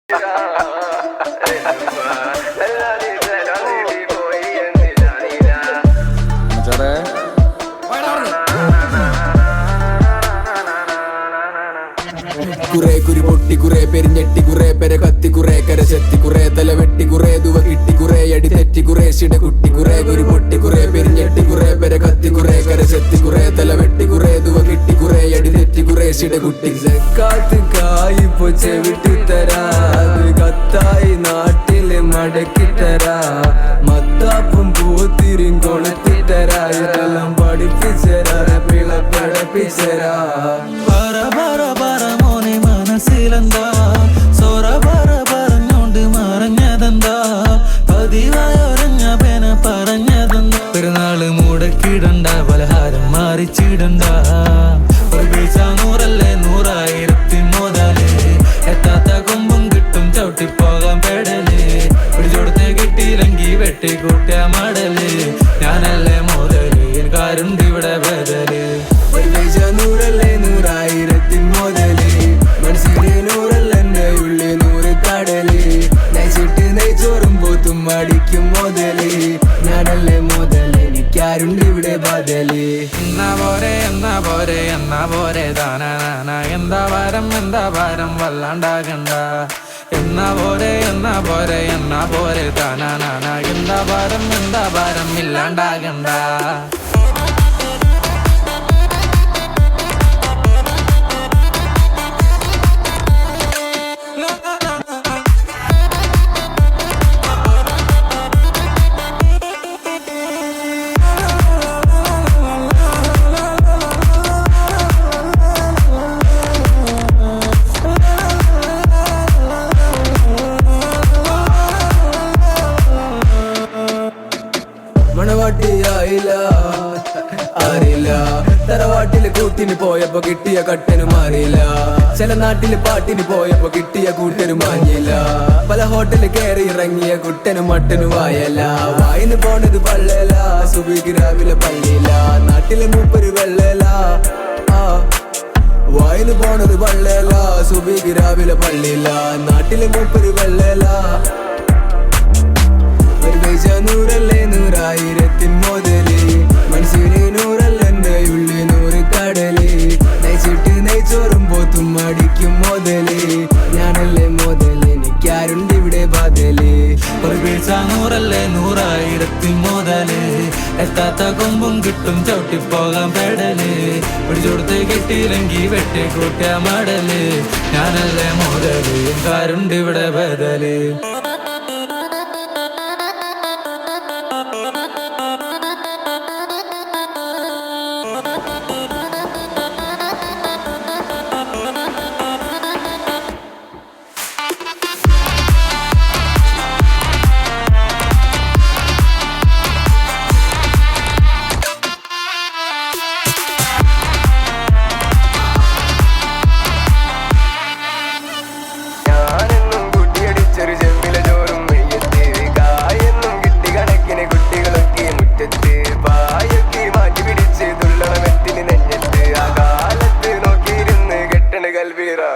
കുറെ കുരി പൊട്ടി കുറെ പെരിഞ്ഞെട്ടി കുറെ പെര കത്തി കുറെ കരശെത്തി കുറെ തല വെട്ടി കുറെ ദുവ കിട്ടി കുറെ അടി തെറ്റി കുറെ ശിട കുട്ടി കുറെ കുരി പൊട്ടി കുറെ പെരിഞ്ഞെട്ടി കുറെ പെര കത്തി കുറെ കരശെത്തി കുറെ തല വെട്ടി കുറെ ദുവ കിട്ടി കുറെ അടി തെറ്റി കുറെ ശിട കുട്ടി കാത്ത് കായിപ്പോ ചെവിട്ടി തരാ കത്തായി നാട്ടില് മടക്കി തരാ മത്താപ്പും പൂത്തിരിയും കൊളുത്തി തരാ ഇതെല്ലാം പഠിപ്പിച്ചരാ പിള പഠിപ്പിച്ചരാ മനസ്സിലെന്താ സോറ പറഞ്ഞോണ്ട് മറഞ്ഞതെന്താ പതിവായൊരഞ്ഞ പേന പറഞ്ഞതെന്താ പെരുന്നാള് മുടക്കിടണ്ട പലഹാരം മാറിച്ചിടണ്ട നൂറല്ലേ 100,000 മുതല് എത്താത്ത കൊമ്പും കിട്ടും ചവിട്ടിപ്പോകാൻ പെടല് പിടിച്ചോടത്തെ കിട്ടിയില്ലെങ്കി വെട്ടിക്കൂട്ടിയ മടല് ഞാനല്ലേ മുതല് എനിക്കാരുണ്ട് ഇവിടെ ബദല് നൂറല്ലേ 100,000 മുതല് മനസ്സിലെ നൂറല്ലെന്റെ ഉള്ളിൽ 100 കടല് നയിച്ചിട്ട് നെയ്ച്ചോറും പോത്തും അടിക്കും മുതല് ഞാനല്ലേ മുതല് എനിക്കാരുണ്ട് ഇവിടെ ബദല് എന്നാ പോരെ താനാ എന്താ ഭാരം വല്ലാണ്ടാകണ്ട എന്നാ പോരെ താനാ എന്താ ഭാരം ഇല്ലാണ്ടാകണ്ട മണവാട്ടിയായില്ല അറിയില്ല തറവാട്ടില് കൂട്ടിന് പോയപ്പോ കിട്ടിയ കട്ടനും അറിയില്ല ചില നാട്ടില് പാട്ടിന് പോയപ്പോ കിട്ടിയ കൂട്ടനും മാഞ്ഞില്ല പല ഹോട്ടല് കയറി ഇറങ്ങിയ കുട്ടനും മട്ടനും വായല്ല വായിന്ന് പോണത് പള്ളല സുബിക്ക് രാവിലെ പള്ളിയില്ല നാട്ടിലെ മൂപ്പര് വെള്ളല വായിന്ന് പോണത് പള്ളല സുബിക്ക് രാവിലെ പള്ളിയില്ല നാട്ടിലെ മൂപ്പര് വെള്ളല നൂറല്ലേ 100,000 മുതല് മനസ്സിലെ നൂറല്ലെന്റെ ഉള്ളിൽ 100 കടല് നയിച്ചിട്ട് നെയ്ച്ചോറും പോത്തും അടിക്കും മുതല് ഞാനല്ലേ മുതല് എനിക്കാരുണ്ട് ഇവിടെ ബദല് നൂറല്ലേ 100,000 മുതല് എത്താത്ത കൊമ്പും കിട്ടും ചവിട്ടിപ്പോകാൻ പെടല് പിടിച്ചോടത്ത് കിട്ടിയില്ലെങ്കി വെട്ടിക്കൂട്ടിയ മടല് ഞാനല്ലേ മുതല് എനിക്കാരുണ്ട് ഇവിടെ ബദല് കൽവീരാ